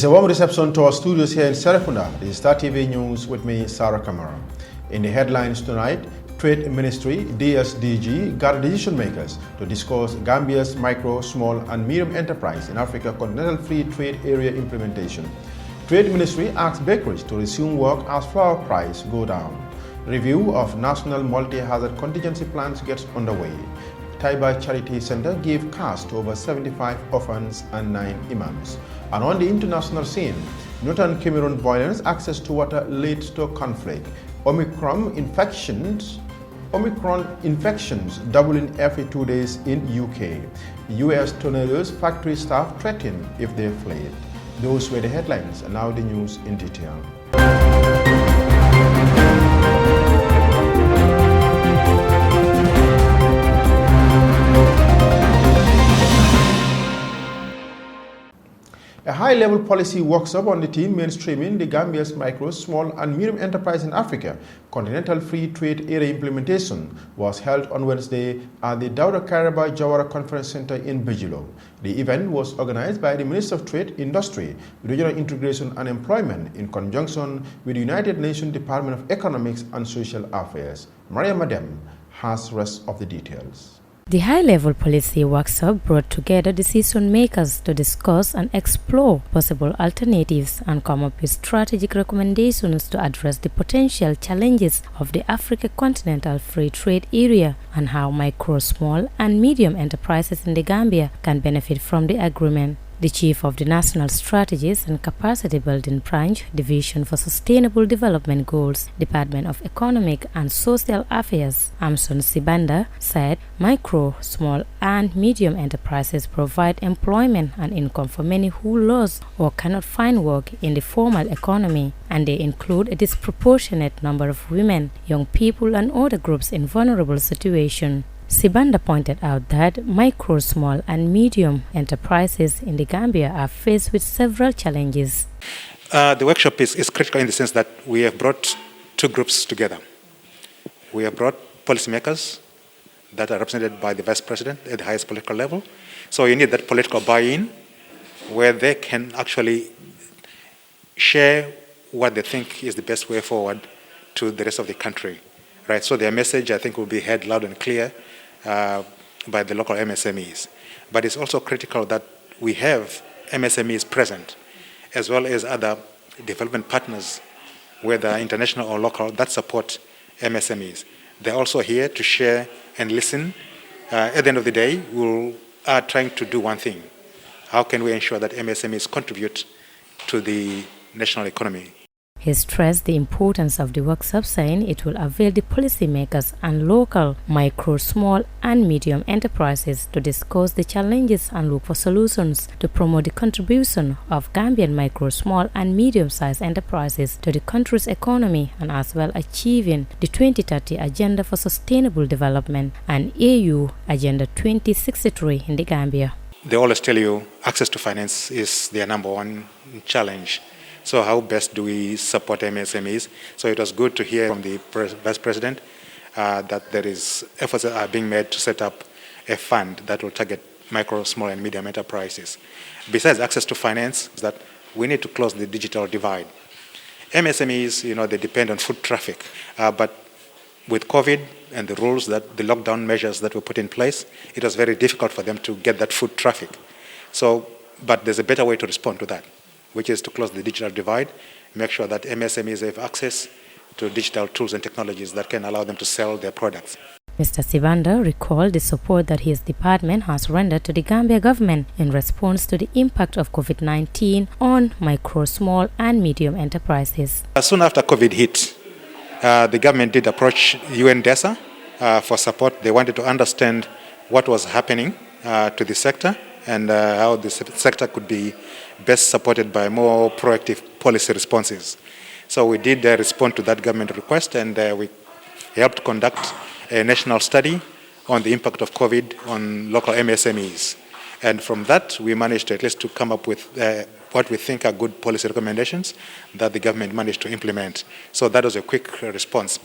It's a warm reception to our studios here in Serekunda. This is Star TV News with me, Sarah Kamara. In the headlines tonight, Trade Ministry, DSDG, got decision makers to discuss Gambia's micro, small and medium enterprise in Africa Continental Free Trade Area implementation. Trade Ministry asked bakeries to resume work as flour price go down. Review of national multi-hazard contingency plans gets underway. Taiba Charity Center gave cash to over 75 orphans and 9 imams. And on the international scene, Northern Cameroon violence, access to water leads to conflict. Omicron infections doubling every 2 days in UK. US tornadoes, factory staff threatened if they fled. Those were the headlines, and now the news in detail. A high-level policy workshop on the theme mainstreaming the Gambia's micro, small and medium enterprise in Africa Continental Free Trade Area implementation was held on Wednesday at the Dawda Kairaba Jawara Conference Center in Bijilo. The event was organized by the Minister of Trade, Industry, Regional Integration and Employment in conjunction with the United Nations Department of Economics and Social Affairs. Maria Madem has the rest of the details. The high-level policy workshop brought together decision makers to discuss and explore possible alternatives and come up with strategic recommendations to address the potential challenges of the Africa Continental Free Trade Area and how micro, small and medium enterprises in the Gambia can benefit from the agreement. The Chief of the National Strategies and Capacity Building Branch, Division for Sustainable Development Goals, Department of Economic and Social Affairs, Amson Sibanda, said micro, small and medium enterprises provide employment and income for many who lost or cannot find work in the formal economy, and they include a disproportionate number of women, young people and other groups in vulnerable situations. Sibanda pointed out that micro, small and medium enterprises in the Gambia are faced with several challenges. The workshop is critical in the sense that we have brought two groups together. We have brought policymakers that are represented by the Vice President at the highest political level. So you need that political buy-in where they can actually share what they think is the best way forward to the rest of the country. Right? So their message, I think, will be heard loud and clear by the local MSMEs. But it's also critical that we have MSMEs present, as well as other development partners, whether international or local, that support MSMEs. They're also here to share and listen. At the end of the day, we are trying to do one thing. How can we ensure that MSMEs contribute to the national economy? He stressed the importance of the workshop, saying it will avail the policymakers and local micro, small and medium enterprises to discuss the challenges and look for solutions to promote the contribution of Gambian micro, small and medium-sized enterprises to the country's economy and as well achieving the 2030 Agenda for Sustainable Development and AU Agenda 2063 in the Gambia. They always tell you access to finance is their number one challenge. So how best do we support MSMEs? So it was good to hear from the Vice President that there is efforts that are being made to set up a fund that will target micro, small and medium enterprises. Besides access to finance, that we need to close the digital divide. MSMEs, they depend on foot traffic, but with COVID and the rules that the lockdown measures that were put in place, it was very difficult for them to get that foot traffic. But there's a better way to respond to that, which is to close the digital divide, make sure that MSMEs have access to digital tools and technologies that can allow them to sell their products. Mr. Sibanda recalled the support that his department has rendered to the Gambia government in response to the impact of COVID-19 on micro, small and medium enterprises. Soon after COVID hit, the government did approach UNDESA for support. They wanted to understand what was happening to the sector and how the sector could be best supported by more proactive policy responses. So we did respond to that government request, and we helped conduct a national study on the impact of COVID on local MSMEs. And from that, we managed to at least to come up with what we think are good policy recommendations that the government managed to implement. So that was a quick response.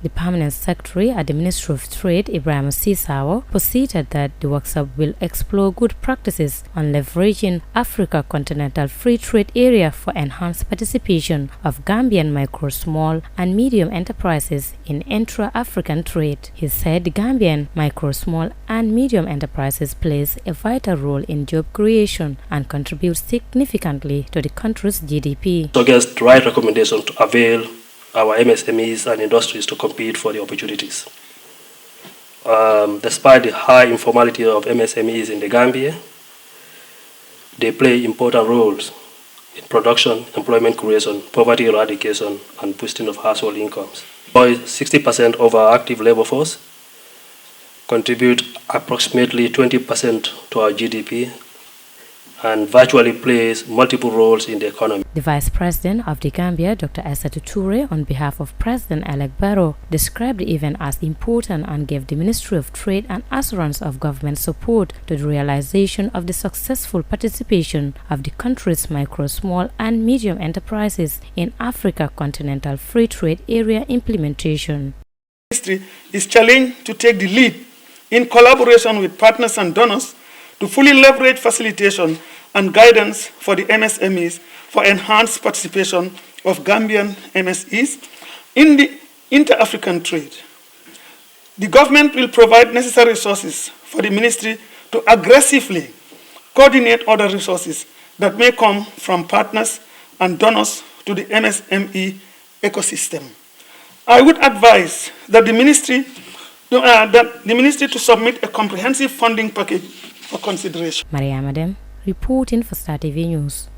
The permanent secretary at the Ministry of Trade, Ibrahim Sisawa, posited that the workshop will explore good practices on leveraging Africa Continental Free Trade Area for enhanced participation of Gambian micro, small and medium enterprises in intra-African trade. He said the Gambian micro, small and medium enterprises plays a vital role in job creation and contribute significantly to the country's GDP. So against the right recommendation to avail our MSMEs and industries to compete for the opportunities. Despite the high informality of MSMEs in the Gambia, they play important roles in production, employment creation, poverty eradication, and boosting of household incomes. 60% of our active labor force contribute approximately 20% to our GDP and virtually plays multiple roles in the economy. The Vice President of the Gambia, Dr. Aissatou Toure, on behalf of President-elect Barrow, described the event as important and gave the Ministry of Trade an assurance of government support to the realization of the successful participation of the country's micro, small and medium enterprises in Africa Continental Free Trade Area implementation. The Ministry is challenged to take the lead in collaboration with partners and donors to fully leverage facilitation and guidance for the MSMEs for enhanced participation of Gambian MSEs in the inter-African trade. The government will provide necessary resources for the ministry to aggressively coordinate other resources that may come from partners and donors to the MSME ecosystem. I would advise that the ministry to submit a comprehensive funding package for consideration. Maria Madem, reporting for Star TV News.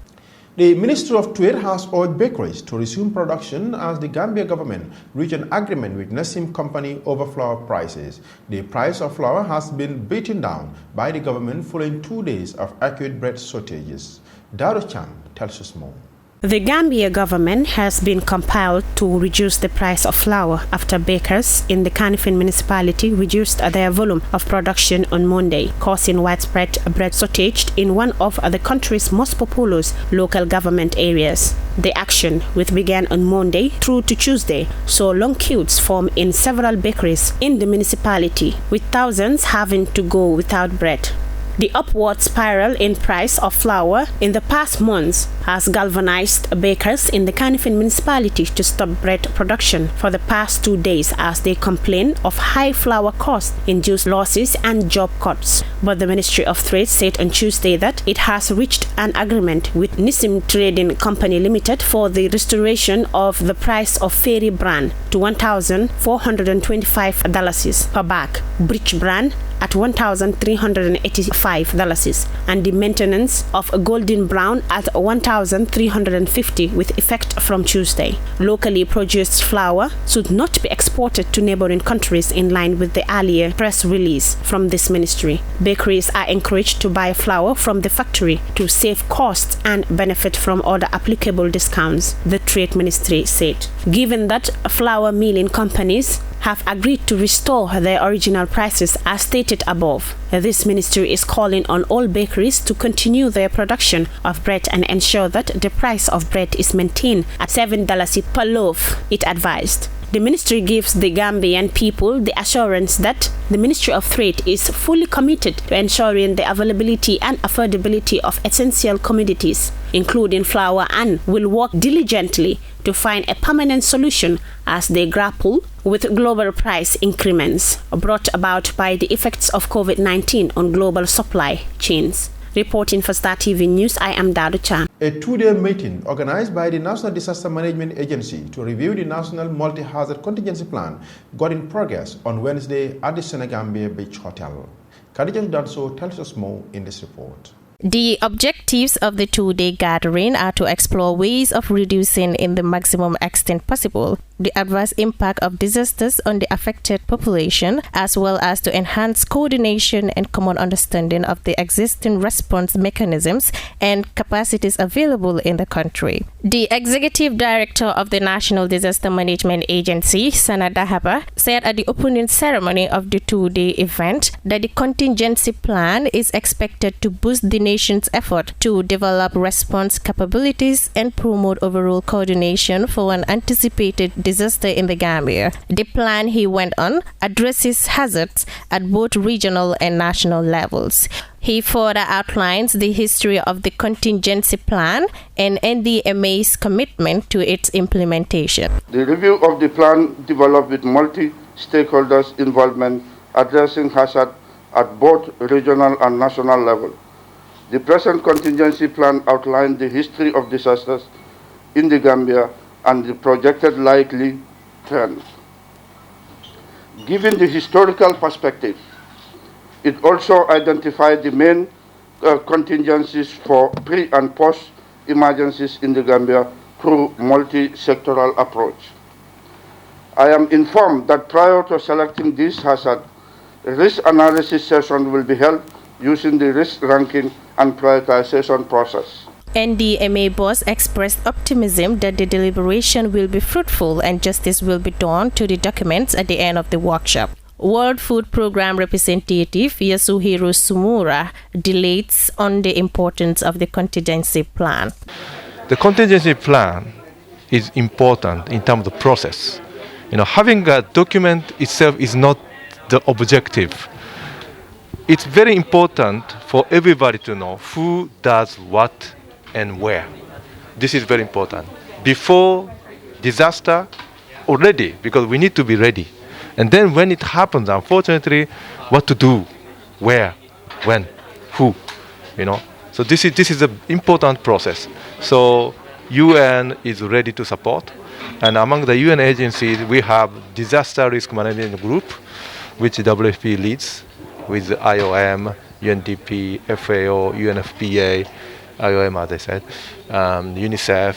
The Ministry of Trade has urged bakeries to resume production as the Gambia government reached an agreement with Nessim Company over flour prices. The price of flour has been beaten down by the government following 2 days of acute bread shortages. Daro Chan tells us more. The Gambia government has been compelled to reduce the price of flour after bakers in the Kanifing municipality reduced their volume of production on Monday, causing widespread bread shortage in one of the country's most populous local government areas. The action, which began on Monday through to Tuesday, saw long queues form in several bakeries in the municipality, with thousands having to go without bread. The upward spiral in price of flour in the past months has galvanized bakers in the Kanifing municipality to stop bread production for the past 2 days as they complain of high flour costs, induced losses and job cuts. But the Ministry of Trade said on Tuesday that it has reached an agreement with Nessim Trading Company Limited for the restoration of the price of Fairy brand to $1,425 per bag, Bridge brand at $1,385, and the maintenance of a golden brown at $1,350 with effect from Tuesday. Locally produced flour should not be exported to neighboring countries in line with the earlier press release from this ministry. Bakeries are encouraged to buy flour from the factory to save costs and benefit from other applicable discounts, the Trade Ministry said. Given that flour milling companies have agreed to restore their original prices as stated above, this ministry is calling on all bakeries to continue their production of bread and ensure that the price of bread is maintained at $7 per loaf, it advised. The ministry gives the Gambian people the assurance that the Ministry of Trade is fully committed to ensuring the availability and affordability of essential commodities, including flour, and will work diligently to find a permanent solution as they grapple with global price increments brought about by the effects of COVID-19 on global supply chains. Reporting for Star TV News, I am Dado Chan. A 2-day meeting organized by the National Disaster Management Agency to review the National Multi-Hazard Contingency Plan got in progress on Wednesday at the Senegambia Beach Hotel. Khadija Danso tells us more in this report. The objectives of the 2-day gathering are to explore ways of reducing in the maximum extent possible the adverse impact of disasters on the affected population, as well as to enhance coordination and common understanding of the existing response mechanisms and capacities available in the country. The Executive Director of the National Disaster Management Agency, Sana Dahaba, said at the opening ceremony of the 2-day event that the contingency plan is expected to boost the nation's effort to develop response capabilities and promote overall coordination for an anticipated disaster in the Gambia. The plan, he went on, addresses hazards at both regional and national levels. He further outlines the history of the contingency plan and NDMA's commitment to its implementation. The review of the plan developed with multi-stakeholders' involvement addressing hazard at both regional and national level. The present contingency plan outlined the history of disasters in the Gambia and the projected likely trends. Given the historical perspective, it also identified the main contingencies for pre- and post-emergencies in the Gambia through multi-sectoral approach. I am informed that prior to selecting this hazard, a risk analysis session will be held using the risk ranking and prioritization process. NDMA boss expressed optimism that the deliberation will be fruitful and justice will be done to the documents at the end of the workshop. World Food Programme representative Yasuhiro Sumura relates on the importance of the contingency plan. The contingency plan is important in terms of the process. Having a document itself is not the objective. It's very important for everybody to know who does what and where. This is very important. Before disaster, already, because we need to be ready. And then when it happens, unfortunately, what to do, where, when, who, So this is an important process. So UN is ready to support. And among the UN agencies, we have Disaster Risk Management Group, which WFP leads, with IOM, UNDP, FAO, UNFPA, IOM, as I said, UNICEF.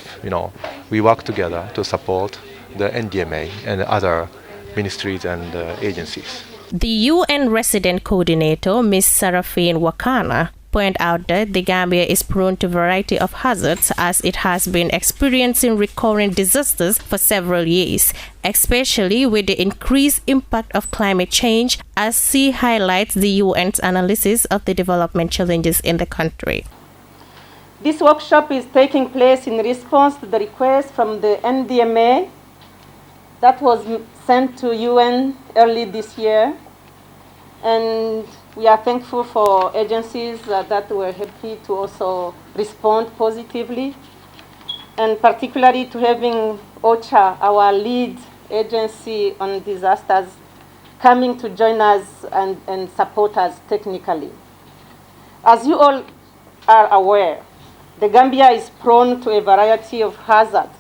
We work together to support the NDMA and other ministries and agencies. The UN resident coordinator, Ms. Saraphine Wakana, point out that the Gambia is prone to a variety of hazards as it has been experiencing recurring disasters for several years, especially with the increased impact of climate change, as she highlights the UN's analysis of the development challenges in the country. This workshop is taking place in response to the request from the NDMA that was sent to UN early this year, and we are thankful for agencies that were happy to also respond positively, and particularly to having OCHA, our lead agency on disasters, coming to join us and support us technically. As you all are aware, the Gambia is prone to a variety of hazards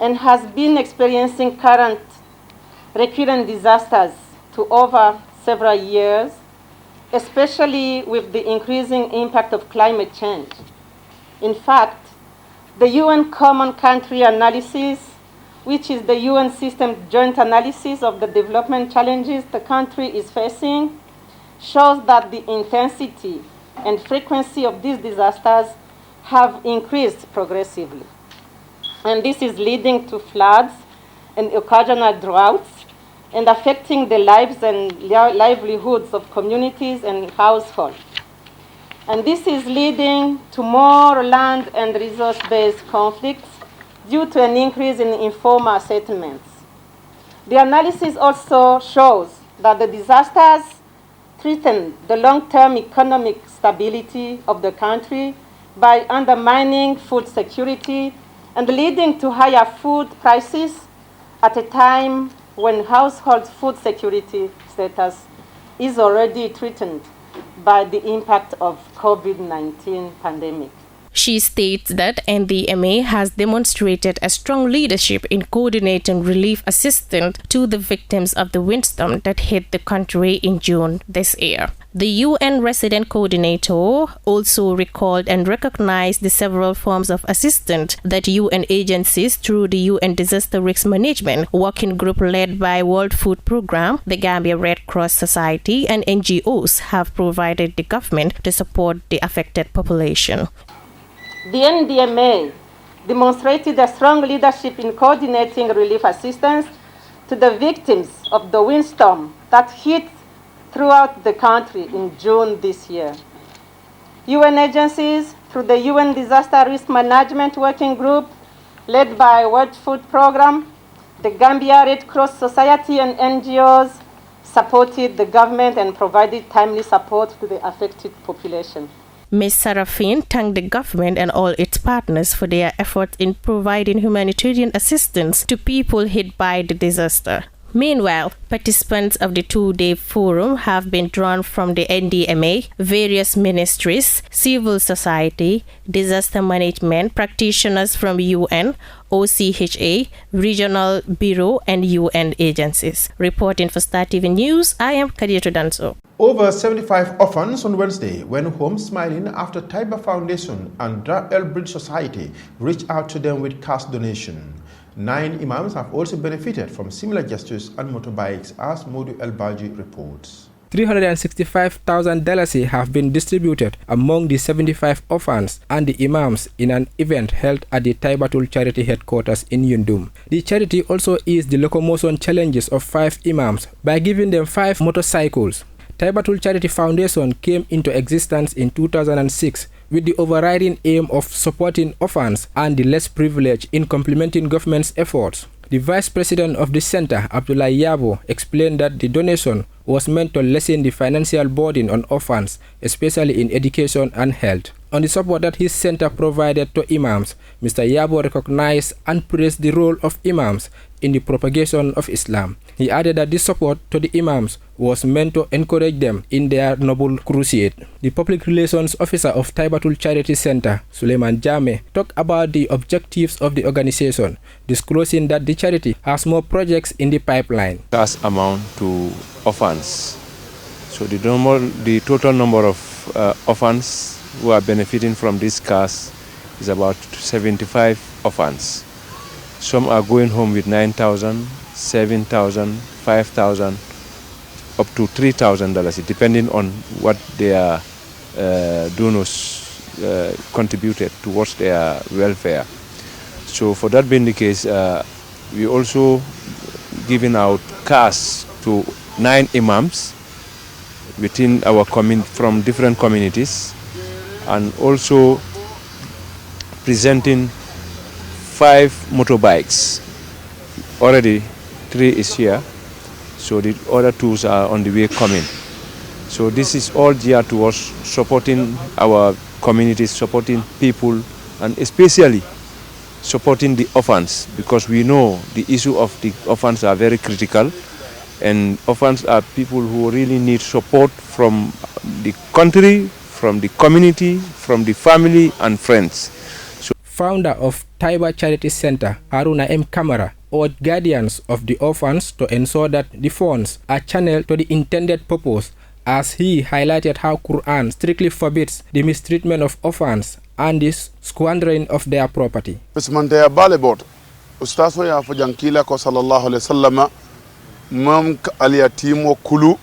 and has been experiencing current recurrent disasters to over several years, especially with the increasing impact of climate change. In fact, the UN Common Country Analysis, which is the UN system joint analysis of the development challenges the country is facing, shows that the intensity and frequency of these disasters have increased progressively. And this is leading to floods and occasional droughts and affecting the lives and livelihoods of communities and households. And this is leading to more land and resource-based conflicts due to an increase in informal settlements. The analysis also shows that the disasters threaten the long-term economic stability of the country by undermining food security and leading to higher food prices at a time when household food security status is already threatened by the impact of COVID-19 pandemic. She states that NDMA has demonstrated a strong leadership in coordinating relief assistance to the victims of the windstorm that hit the country in June this year. The UN resident coordinator also recalled and recognized the several forms of assistance that UN agencies through the UN Disaster Risk Management Working Group led by World Food Programme, the Gambia Red Cross Society and NGOs have provided the government to support the affected population. The NDMA demonstrated a strong leadership in coordinating relief assistance to the victims of the windstorm that hit throughout the country in June this year. UN agencies, through the UN Disaster Risk Management Working Group, led by World Food Programme, The Gambia Red Cross Society and NGOs supported the government and provided timely support to the affected population. Ms. Sarafin thanked the government and all its partners for their efforts in providing humanitarian assistance to people hit by the disaster. Meanwhile, participants of the two-day forum have been drawn from the NDMA, various ministries, civil society, disaster management, practitioners from UN, OCHA, Regional Bureau, and UN agencies. Reporting for Star TV News, I am Khadija Danso. Over 75 orphans on Wednesday went home smiling after Taiba Foundation and Dar El Bridge Society reached out to them with cash donation. 9 imams have also benefited from similar gestures and motorbikes, as Modu El Baji reports. $365,000 have been distributed among the 75 orphans and the imams in an event held at the Taibatul Charity Headquarters in Yundum. The charity also eased the locomotion challenges of 5 imams by giving them 5 motorcycles. Taibatul Charity Foundation came into existence in 2006 with the overriding aim of supporting orphans and the less privileged in complementing government's efforts. The vice president of the center, Abdullah Yabo, explained that the donation was meant to lessen the financial burden on orphans, especially in education and health. On the support that his center provided to imams, Mr. Yabo recognized and praised the role of imams in the propagation of Islam. He added that this support to the imams was meant to encourage them in their noble crusade. The public relations officer of Taibatul Charity Center, Suleiman Jame, talked about the objectives of the organization, disclosing that the charity has more projects in the pipeline. Cash amount to orphans. So the total number of orphans who are benefiting from this cash is about 75 orphans. Some are going home with 9,000, 7,000, 5,000, up to $3,000, depending on what their donors contributed towards their welfare. So for that being the case, we also giving out cash to 9 imams within our from different communities, and also presenting 5 motorbikes. Already 3 is here, so the other 2 are on the way coming. So this is all geared towards supporting our communities, supporting people, and especially supporting the orphans, because we know the issue of the orphans are very critical, and orphans are people who really need support from the country, from the community, from the family and friends. Founder of Taiba Charity Center, Haruna M. Kamara, urged guardians of the orphans to ensure that the funds are channeled to the intended purpose, as he highlighted how Quran strictly forbids the mistreatment of orphans and the squandering of their property. Bismantaya balebot ustaso ya fajankila ko sallallahu alaihi wasallam mam aliyatimo kulu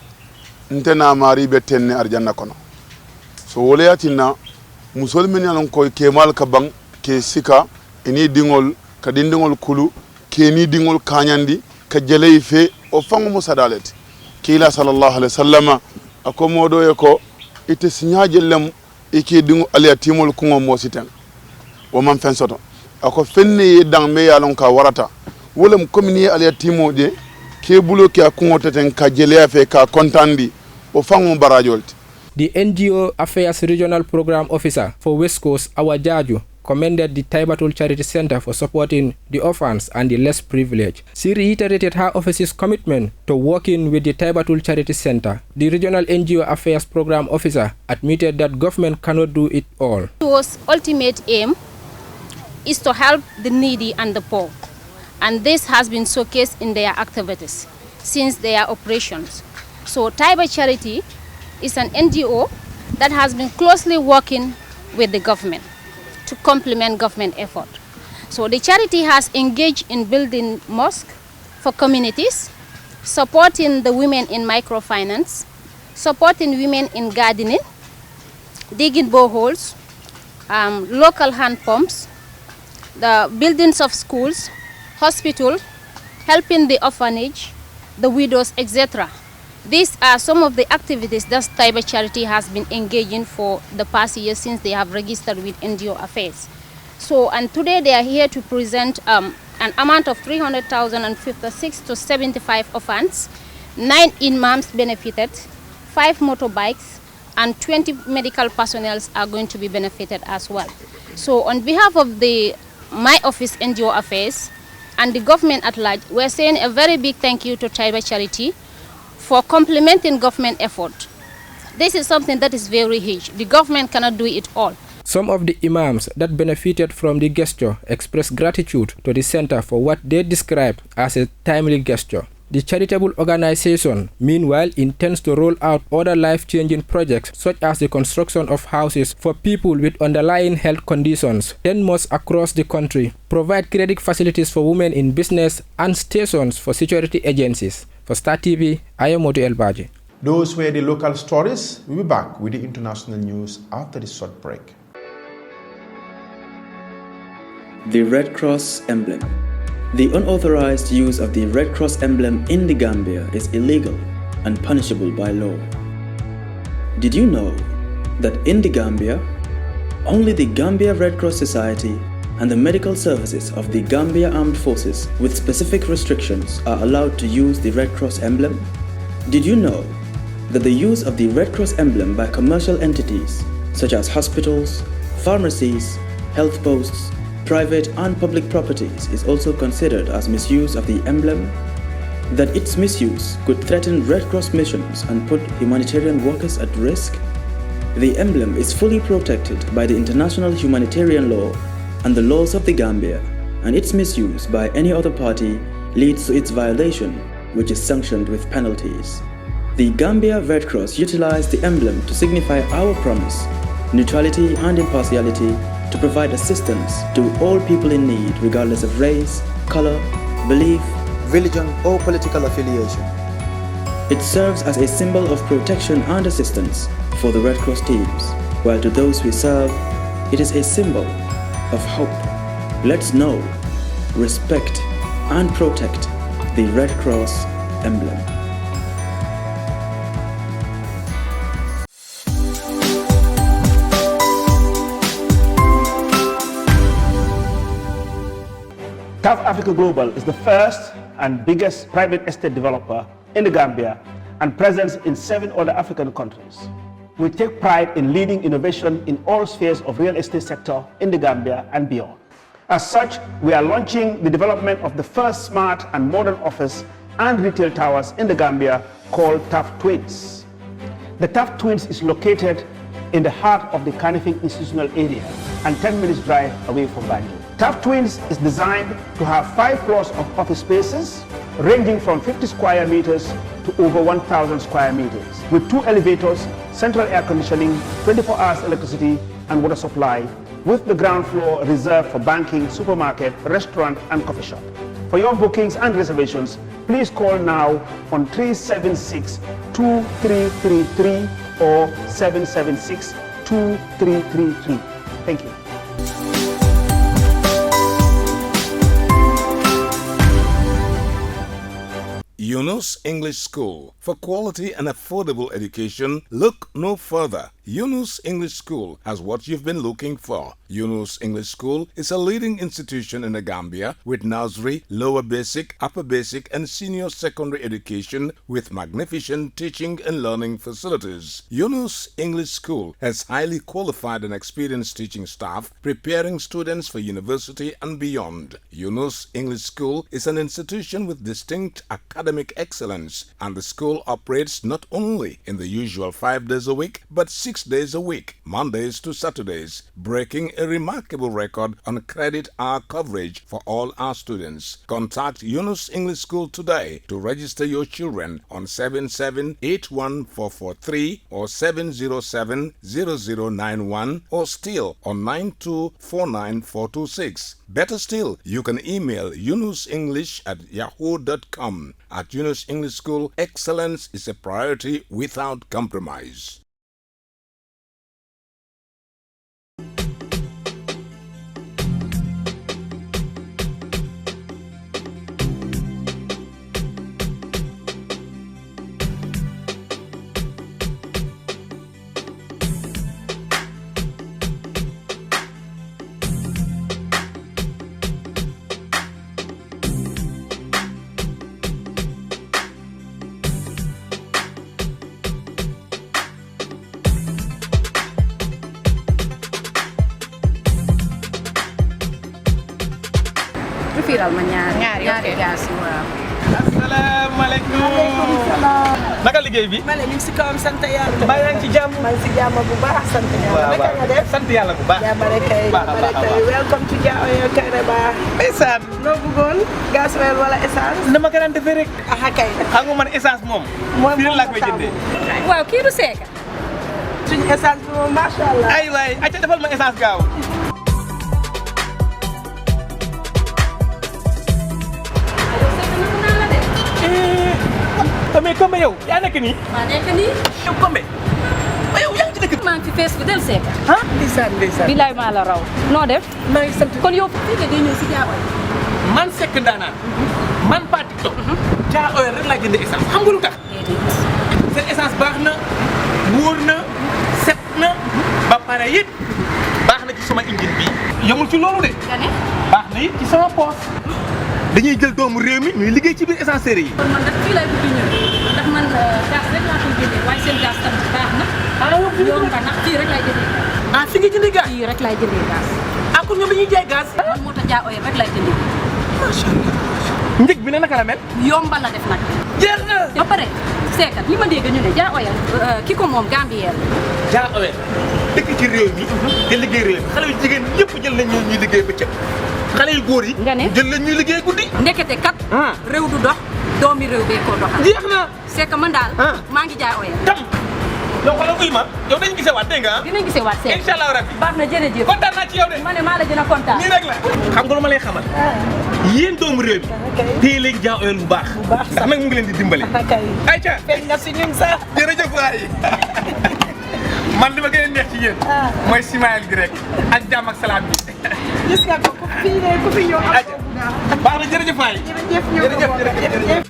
ntena mari betenne arjanna kono. So woleyatina musolmin yalon koy kemal kabang ke sika ini dingol ka dingol kulu ke ni dingol kanyandi ka jeley fe o fango musadalet kila sallallahu alaihi wasallam akomodo yako ite sinyaaje lem iki dingo aliatimol kungo mositen o man fen soto ako fenni dangme yalon ka warata wolem komini aliatimo de ke bulo ke kungo teten ka jeley fe ka kontandi o fango barajolti. The NGO Affairs Regional Program Officer for West Coast, Awajaju, commended the Taibatul Charity Center for supporting the orphans and the less privileged. She reiterated her office's commitment to working with the Taibatul Charity Center. The Regional NGO Affairs Program Officer admitted that government cannot do it all. NGO's ultimate aim is to help the needy and the poor, and this has been showcased in their activities since their operations. So Taiba Charity is an NGO that has been closely working with the government to complement government effort. So the charity has engaged in building mosques for communities, supporting the women in microfinance, supporting women in gardening, digging boreholes, local hand pumps, the buildings of schools, hospital, helping the orphanage, the widows, etc. These are some of the activities that Taiba Charity has been engaging for the past year since they have registered with NGO Affairs. So, and today they are here to present an amount of 300,000 and 56 to 75 orphans. 9 imams benefited, 5 motorbikes, and 20 medical personnel are going to be benefited as well. So on behalf of my office, NGO Affairs, and the government at large, we're saying a very big thank you to Taiba Charity for complementing government effort. This is something that is very huge. The government cannot do it all. Some of the imams that benefited from the gesture expressed gratitude to the center for what they described as a timely gesture. The charitable organization, meanwhile, intends to roll out other life-changing projects such as the construction of houses for people with underlying health conditions, 10 mosques across the country, provide credit facilities for women in business, and stations for security agencies. For Star TV, I am Modu Elbaji. Those were the local stories. We'll be back with the international news after this short break. The Red Cross emblem. The unauthorized use of the Red Cross emblem in the Gambia is illegal and punishable by law. Did you know that in the Gambia, only the Gambia Red Cross Society and the medical services of the Gambia Armed Forces with specific restrictions are allowed to use the Red Cross emblem? Did you know that the use of the Red Cross emblem by commercial entities such as hospitals, pharmacies, health posts, private and public properties is also considered as misuse of the emblem? That its misuse could threaten Red Cross missions and put humanitarian workers at risk? The emblem is fully protected by the international humanitarian law and the laws of the Gambia, and its misuse by any other party leads to its violation, which is sanctioned with penalties. The Gambia Red Cross utilized the emblem to signify our promise, neutrality and impartiality, to provide assistance to all people in need regardless of race, color, belief, religion or political affiliation. It serves as a symbol of protection and assistance for the Red Cross teams, while to those we serve, it is a symbol of hope. Let's know, respect and protect the Red Cross emblem. TAF Africa Global is the first and biggest private estate developer in the Gambia and presence in 7 other African countries. We take pride in leading innovation in all spheres of real estate sector in the Gambia and beyond. As such, we are launching the development of the first smart and modern office and retail towers in the Gambia called TAF Twins. The TAF Twins is located in the heart of the Kanifing institutional area and 10 minutes drive away from Banjul. TAF Twins is designed to have 5 floors of office spaces ranging from 50 square meters to over 1,000 square meters with 2 elevators, central air conditioning, 24 hours electricity and water supply, with the ground floor reserved for banking, supermarket, restaurant and coffee shop. For your bookings and reservations, please call now on 376-2333 or 776-2333. Thank you. Yunus English School. For quality and affordable education, look no further. Yunus English School has what you've been looking for. Yunus English School is a leading institution in the Gambia with nursery, lower basic, upper basic and senior secondary education with magnificent teaching and learning facilities. Yunus English School has highly qualified and experienced teaching staff preparing students for university and beyond. Yunus English School is an institution with distinct academic excellence, and the school operates not only in the usual 5 days a week but 6 days a week, Mondays to Saturdays, breaking a remarkable record on credit hour coverage for all our students. Contact Yunus English School today to register your children on 77814443 or 7070091 or still on 9249426. Better still, you can email yunusenglish@yahoo.com. At Yunus English School, excellence is a priority without compromise. fiiral ma ñaari gaz yi waaw. asalaamaaleykum. maaleykum salaam. naka liggéey bi. ma ne ñu ngi si kawam sant yàlla. mbaa yaa ngi ci jàmm. maa ngi si jàmm bu baax sant yàlla. naka nga def. sant yàlla bu baax. jàmm rek kay. welcome to Jah Oil Kairaba. ndeysaan. loo bëggoon gasoil wala essence. na ma gën a defee rek. ah kay. xam nga man essence moom. fii laa koy jëndee. waaw kii du seeka. suñu essence bi moom macha allah. ay waay acca defal ma essence gaaw. mais Kombe yow yaa nekk nii. maa nekk nii. yow Kombe. ma yow yaa ngi ci dëkk bi. maa ngi ci fees bu del seeka. ah ndeysaan. bilaay maa la raw. noo def. maa ngi sant. kon yow fii nga day ñëw si Jah Oil. man Seck Ndanane. man Paa TikTok. Jah Oil rek laa jëndee essence xam nga lu tax. seen essence baax na wóor na set na ba pare it baax na ci sama engine bi. yamul ci loolu de. nga ne. baax na it ci sama poos. dañuy jël doomu réew mi ñuy liggéey ci biir essencerie yi. kon man nag fii lay bëgg ñëw ndax man gaz rek laa koy jëndee waaye seen gaz tamit baax na. yow nga nag fii rek lay jëndee gaz. ah fi nga jëndee gaz. fii rek lay jëndee gaz. ah kon ñoom dañuy jaay gaz. man moo tax Jah Oil rek lay jëndee. macha allah. njëg bi ne naka la mel. yombal la def nag. jeex na. ba pare seekat li ma dégg ñu ne Jah Oil ki ko moom Gambien la. Jah Oil dëkk ci réew mi te liggéey réew mi xale yu jigéen ñëpp jël nañ ñuy liggéey bëccëg xale yu góor yi. nga ne jël nañ ñuy liggéey guddi. ndekete kat. réew du dox doomi réew bee ko doxal. jeex na. c'est que man daal. maa ngi Jah Oil. tam yow xoolal uy ma yow dañu gisee waat dégg nga. dinañ gisee waat seet. incha allah rabbi. baax na jërëjëf. kontaan naa ci yow de. ma ne maa la gën a kontaan. nii rek la. xam nga lu ma lay xamal. yéen doomu réew mi. téye léegi Jah Oil bu baax. bu baax ndax nag mu ngi leen di dimbale. ayca feeñ nga si ñun sax. jërëjëf waay. man li ma gën a neex ci yéen. mooy simaayal gi rek ak jàmm ak salaam bi. gis nga ko ku fi ñëw am baax na jërëjëf waay. jërëjëf.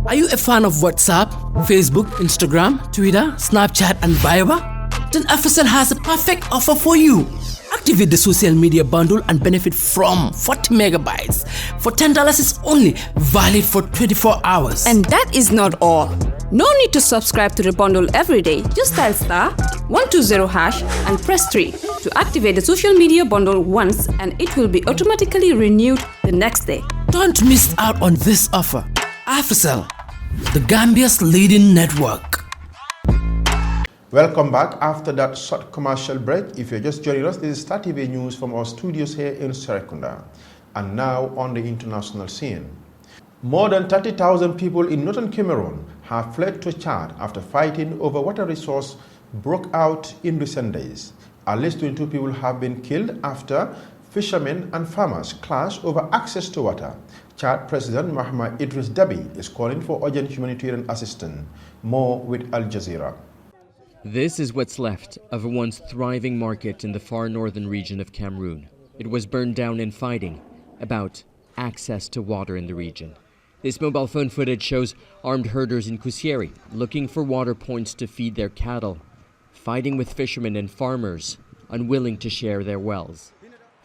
Are you a fan of WhatsApp, Facebook, Instagram, Twitter, Snapchat, and Viber? Then Africell has a perfect offer for you. Activate the social media bundle and benefit from 40 megabytes for $10 is only, valid for 24 hours. And that is not all. No need to subscribe to the bundle every day. Just dial *120# and press 3 to activate the social media bundle once, and it will be automatically renewed the next day. Don't miss out on this offer. Africell, the Gambia's leading network. Welcome back after that short commercial break. If you're just joining us, this is Star TV News from our studios here in Serekunda. And now on the international scene. More than 30,000 people in northern Cameroon have fled to Chad after fighting over water resource broke out in recent days. At least 22 people have been killed after fishermen and farmers clash over access to water. Chad President Mohamed Idris Deby is calling for urgent humanitarian assistance. More with Al Jazeera. This is what's left of a once thriving market in the far northern region of Cameroon. It was burned down in fighting about access to water in the region. This mobile phone footage shows armed herders in Kusieri looking for water points to feed their cattle, fighting with fishermen and farmers unwilling to share their wells.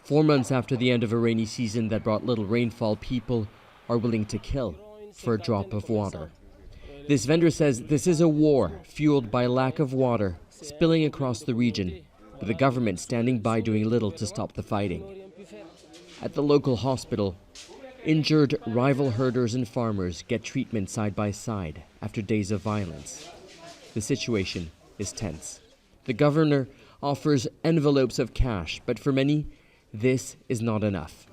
4 months after the end of a rainy season that brought little rainfall, people are willing to kill for a drop of water. This vendor says this is a war fueled by lack of water spilling across the region, with the government standing by doing little to stop the fighting. At the local hospital, injured rival herders and farmers get treatment side by side after days of violence. The situation is tense. The governor offers envelopes of cash, but for many, this is not enough.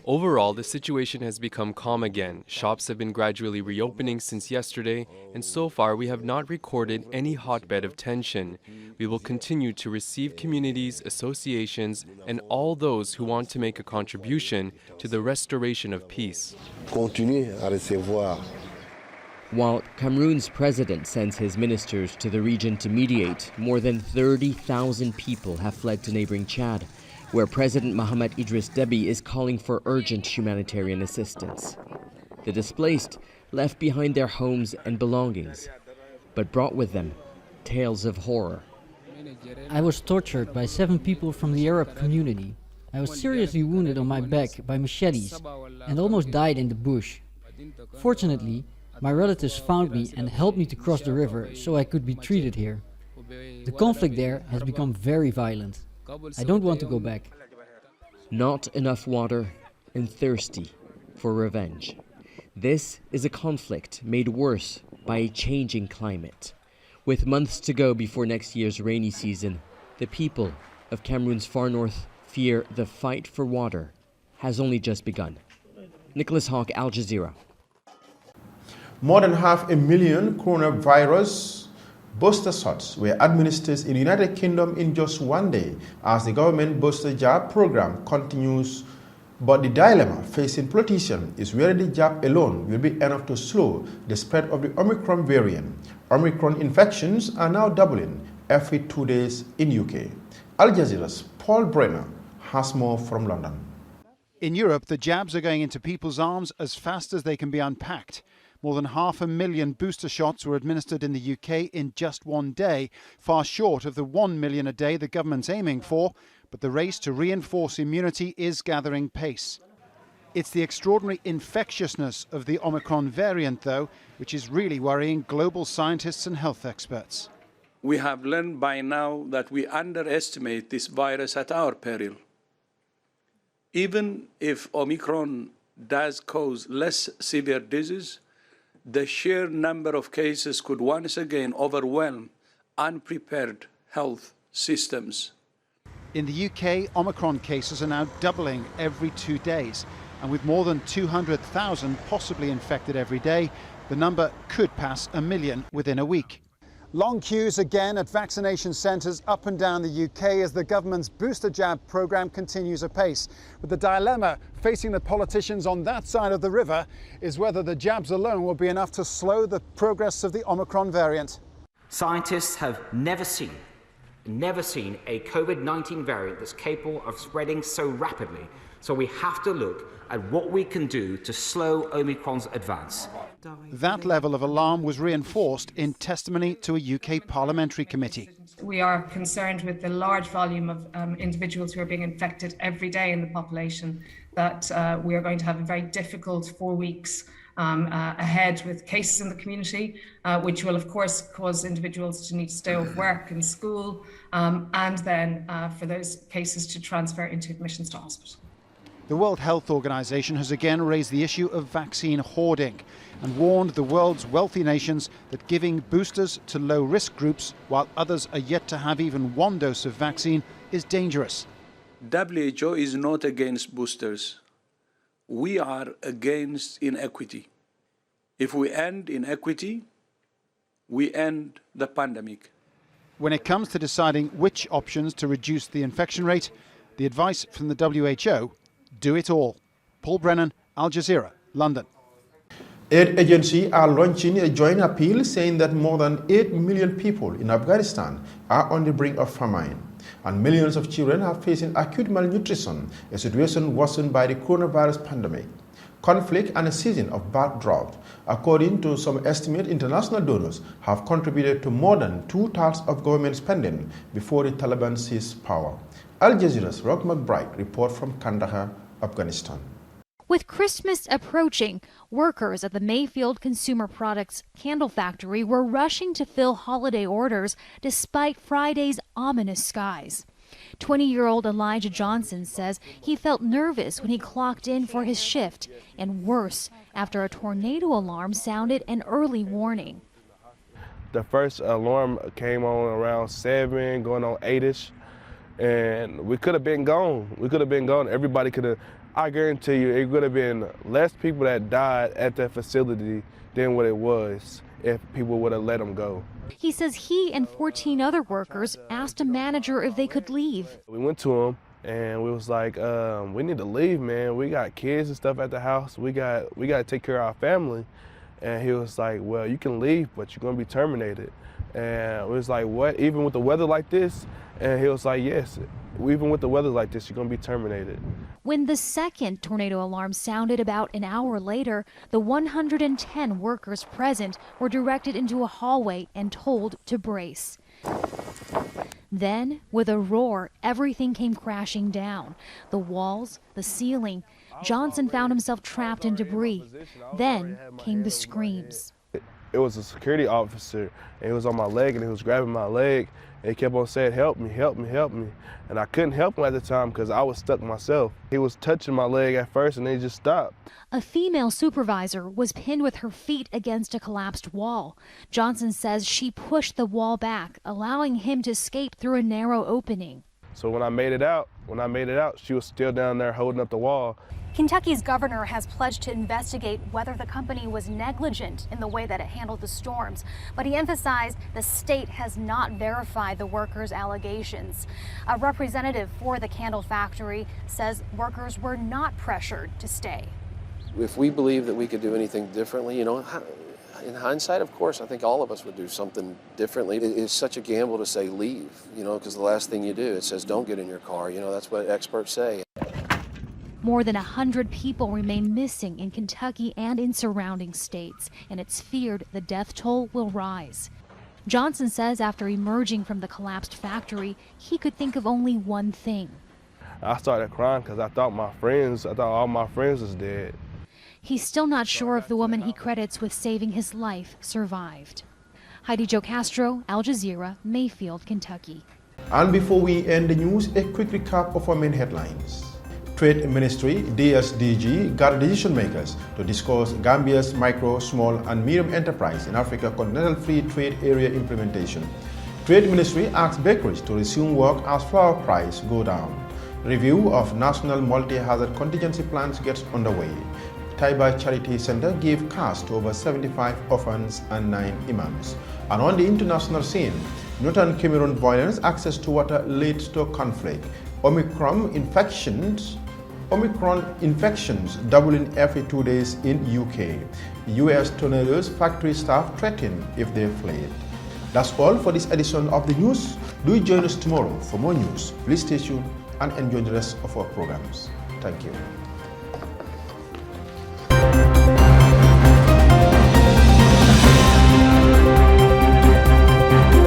Overall, the situation has become calm again. Shops have been gradually reopening since yesterday, and so far we have not recorded any hotbed of tension. We will continue to receive communities, associations, and all those who want to make a contribution to the restoration of peace. While Cameroon's president sends his ministers to the region to mediate, more than 30,000 people have fled to neighboring Chad, where President Mohamed Idris Deby is calling for urgent humanitarian assistance. The displaced left behind their homes and belongings, but brought with them tales of horror. I was tortured by 7 people from the Arab community. I was seriously wounded on my back by machetes and almost died in the bush. Fortunately, my relatives found me and helped me to cross the river so I could be treated here. The conflict there has become very violent. I don't want to go back. Not enough water and thirsty for revenge. This is a conflict made worse by a changing climate. With months to go before next year's rainy season, the people of Cameroon's far north fear the fight for water has only just begun. Nicholas Hawk, Al Jazeera. More than 500,000 coronavirus booster shots were administered in the United Kingdom in just one day as the government booster jab program continues. But the dilemma facing politicians is whether the jab alone will be enough to slow the spread of the Omicron variant. Omicron infections are now doubling every 2 days in UK. Al Jazeera's Paul Brenner has more from London. In Europe, the jabs are going into people's arms as fast as they can be unpacked. More than 500,000 booster shots were administered in the UK in just one day, far short of the 1 million a day the government's aiming for, but the race to reinforce immunity is gathering pace. It's the extraordinary infectiousness of the Omicron variant, though, which is really worrying global scientists and health experts. We have learned by now that we underestimate this virus at our peril. Even if Omicron does cause less severe disease, the sheer number of cases could once again overwhelm unprepared health systems. In the UK, Omicron cases are now doubling every 2 days, and with more than 200,000 possibly infected every day, the number could pass 1 million within a week. Long queues again at vaccination centres up and down the UK as the government's booster jab programme continues apace. But the dilemma facing the politicians on that side of the river is whether the jabs alone will be enough to slow the progress of the Omicron variant. Scientists have never seen a COVID-19 variant that's capable of spreading so rapidly. So we have to look at what we can do to slow Omicron's advance. That level of alarm was reinforced in testimony to a UK parliamentary committee. We are concerned with the large volume of individuals who are being infected every day in the population, that we are going to have a very difficult 4 weeks ahead with cases in the community, which will of course cause individuals to need to stay off work and school, and then for those cases to transfer into admissions to hospital. The World Health Organization has again raised the issue of vaccine hoarding and warned the world's wealthy nations that giving boosters to low-risk groups while others are yet to have even one dose of vaccine is dangerous. WHO is not against boosters. We are against inequity. If we end inequity, we end the pandemic. When it comes to deciding which options to reduce the infection rate, the advice from the WHO: do it all. Paul Brennan, Al Jazeera, London. Aid agencies are launching a joint appeal saying that more than 8 million people in Afghanistan are on the brink of famine, and millions of children are facing acute malnutrition, a situation worsened by the coronavirus pandemic, conflict, and a season of bad drought. According to some estimates, international donors have contributed to more than 2/3 of government spending before the Taliban seized power. Al Jazeera's Rock McBride report from Kandahar, Afghanistan. With Christmas approaching, workers at the Mayfield Consumer Products candle factory were rushing to fill holiday orders despite Friday's ominous skies. 20-year-old Elijah Johnson says he felt nervous when he clocked in for his shift, and worse after a tornado alarm sounded an early warning. The first alarm came on around 7, going on 8-ish, and we could have been gone. Everybody could have. I guarantee you, it could have been less people that died at that facility than what it was if people would have let them go. He says he and 14 other workers asked a manager if they could leave. We went to him and we was like, we need to leave, man. We got kids and stuff at the house. We got to take care of our family. And he was like, well, you can leave, but you're going to be terminated. And we was like, what? Even with the weather like this? And he was like, yes, even with the weather like this, you're going to be terminated. When the second tornado alarm sounded about an hour later, the 110 workers present were directed into a hallway and told to brace. Then, with a roar, everything came crashing down. The walls, the ceiling. Johnson found himself trapped in debris. Then came the screams. it was a security officer, and he was on my leg, and he was grabbing my leg, and he kept on saying, help me, help me, help me. And I couldn't help him at the time because I was stuck myself. He was touching my leg at first, and then he just stopped. A female supervisor was pinned with her feet against a collapsed wall. Johnson says she pushed the wall back, allowing him to escape through a narrow opening. So when I made it out, she was still down there holding up the wall. Kentucky's governor has pledged to investigate whether the company was negligent in the way that it handled the storms, but he emphasized the state has not verified the workers' allegations. A representative for the candle factory says workers were not pressured to stay. If we believe that we could do anything differently, in hindsight, of course, I think all of us would do something differently. It's such a gamble to say leave, because the last thing you do, it says don't get in your car. That's what experts say. More than 100 people remain missing in Kentucky and in surrounding states, and it's feared the death toll will rise. Johnson says after emerging from the collapsed factory, he could think of only one thing. I started crying because I thought all my friends was dead. He's still not sure if the woman he credits with saving his life survived. Heidi Jo Castro, Al Jazeera, Mayfield, Kentucky. And before we end the news, a quick recap of our main headlines. Trade Ministry, DSDG, got decision makers to discuss Gambia's micro, small and medium enterprise in Africa Continental Free Trade Area implementation. Trade Ministry asked bakeries to resume work as flour prices go down. Review of national multi-hazard contingency plans gets underway. Taiba Charity Center gave cash to over 75 orphans and 9 imams. And on the international scene, Northern Cameroon violence, access to water leads to conflict. Omicron infections doubling every 2 days in UK. US tornadoes factory staff threatened if they fled. That's all for this edition of the news. Do join us tomorrow for more news. Please stay tuned and enjoy the rest of our programs. Thank you.